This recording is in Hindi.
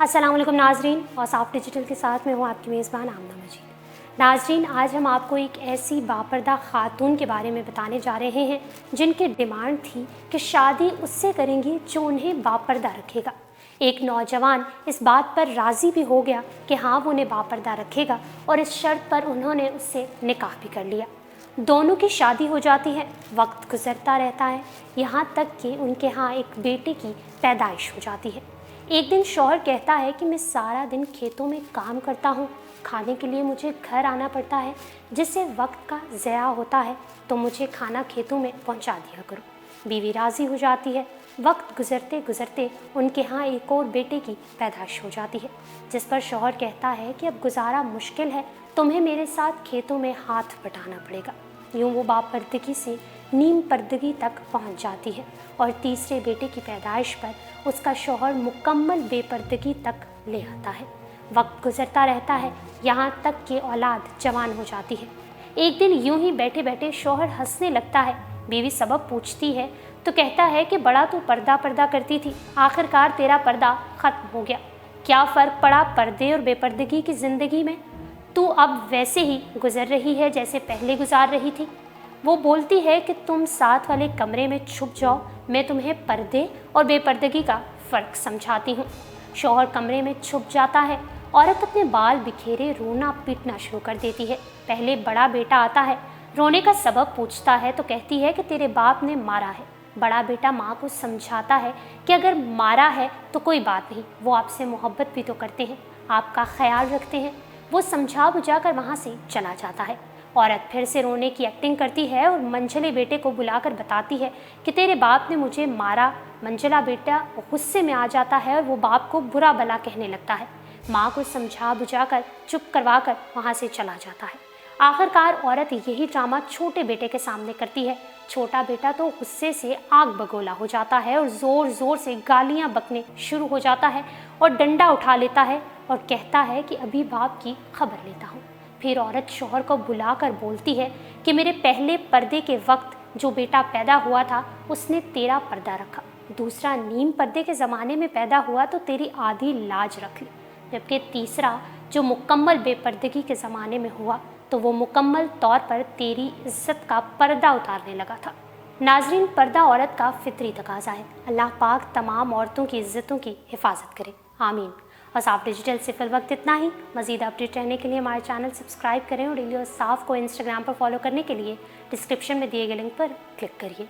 अस्सलाम वालेकुम नाजरीन, और साफ डिजिटल के साथ में हूँ आपकी मेज़बान आमना मजीद। नाजरीन, आज हम आपको एक ऐसी बापर्दा खातून के बारे में बताने जा रहे हैं जिनकी डिमांड थी कि शादी उससे करेंगी जो उन्हें बापर्दा रखेगा। एक नौजवान इस बात पर राज़ी भी हो गया कि हाँ, वो उन्हें बापर्दा रखेगा, और इस शर्त पर उन्होंने उससे निकाह भी कर लिया। दोनों की शादी हो जाती है। वक्त गुजरता रहता है, यहाँ तक कि उनके यहाँ एक बेटे की पैदाइश हो जाती है। एक दिन शौहर कहता है कि मैं सारा दिन खेतों में काम करता हूँ, खाने के लिए मुझे घर आना पड़ता है, जिससे वक्त का ज़या होता है, तो मुझे खाना खेतों में पहुँचा दिया करो। बीवी राज़ी हो जाती है। वक्त गुजरते गुजरते उनके यहाँ एक और बेटे की पैदाइश हो जाती है, जिस पर शौहर कहता है कि अब गुजारा मुश्किल है, तुम्हें मेरे साथ खेतों में हाथ बटाना पड़ेगा। यूँ वो बापर्दगी से नीम पर्दगी तक पहुंच जाती है, और तीसरे बेटे की पैदाइश पर उसका शौहर मुकम्मल बेपर्दगी तक ले आता है। वक्त गुजरता रहता है, यहाँ तक कि औलाद जवान हो जाती है। एक दिन यूं ही बैठे बैठे शौहर हंसने लगता है। बीवी सबब पूछती है तो कहता है कि बड़ा तू पर्दा पर्दा करती थी, आखिरकार तेरा पर्दा ख़त्म हो गया। क्या फ़र्क पड़ा पर्दे और बेपर्दगी की ज़िंदगी में? तू अब वैसे ही गुजर रही है जैसे पहले गुजार रही थी। वो बोलती है कि तुम साथ वाले कमरे में छुप जाओ, मैं तुम्हें पर्दे और बेपर्दगी का फ़र्क समझाती हूँ। शौहर कमरे में छुप जाता है। औरत अपने बाल बिखेरे रोना पीटना शुरू कर देती है। पहले बड़ा बेटा आता है, रोने का सबब पूछता है तो कहती है कि तेरे बाप ने मारा है। बड़ा बेटा माँ को समझाता है कि अगर मारा है तो कोई बात नहीं, वो आपसे मोहब्बत भी तो करते हैं, आपका ख्याल रखते हैं। वो समझा बुझा कर वहाँ से चला जाता है। औरत फिर से रोने की एक्टिंग करती है और मंझले बेटे को बुलाकर बताती है कि तेरे बाप ने मुझे मारा। मंझला बेटा गुस्से में आ जाता है और वो बाप को बुरा भला कहने लगता है। माँ को समझा बुझा कर चुप करवा कर वहाँ से चला जाता है। आखिरकार औरत यही ड्रामा छोटे बेटे के सामने करती है। छोटा बेटा तो गुस्से से आग बगोला हो जाता है और ज़ोर ज़ोर से गालियाँ बकने शुरू हो जाता है और डंडा उठा लेता है और कहता है कि अभी बाप की खबर लेता हूँ। फिर औरत शौहर को बुलाकर बोलती है कि मेरे पहले पर्दे के वक्त जो बेटा पैदा हुआ था उसने तेरा पर्दा रखा, दूसरा नीम पर्दे के ज़माने में पैदा हुआ तो तेरी आधी लाज रख ली, जबकि तीसरा जो मुकम्मल बेपर्दगी के ज़माने में हुआ तो वो मुकम्मल तौर पर तेरी इज्जत का पर्दा उतारने लगा था। नाजरीन, पर्दा औरत का फितरी तकाजा है। अल्लाह पाक तमाम औरतों की इज्जतों की हिफाजत करे, आमीन। और साफ डिजिटल से फिल वक्त इतना ही। मज़ीद अपडेट रहने के लिए हमारे चैनल सब्सक्राइब करें और डेली और साफ को इंस्टाग्राम पर फॉलो करने के लिए डिस्क्रिप्शन में दिए गए लिंक पर क्लिक करिए।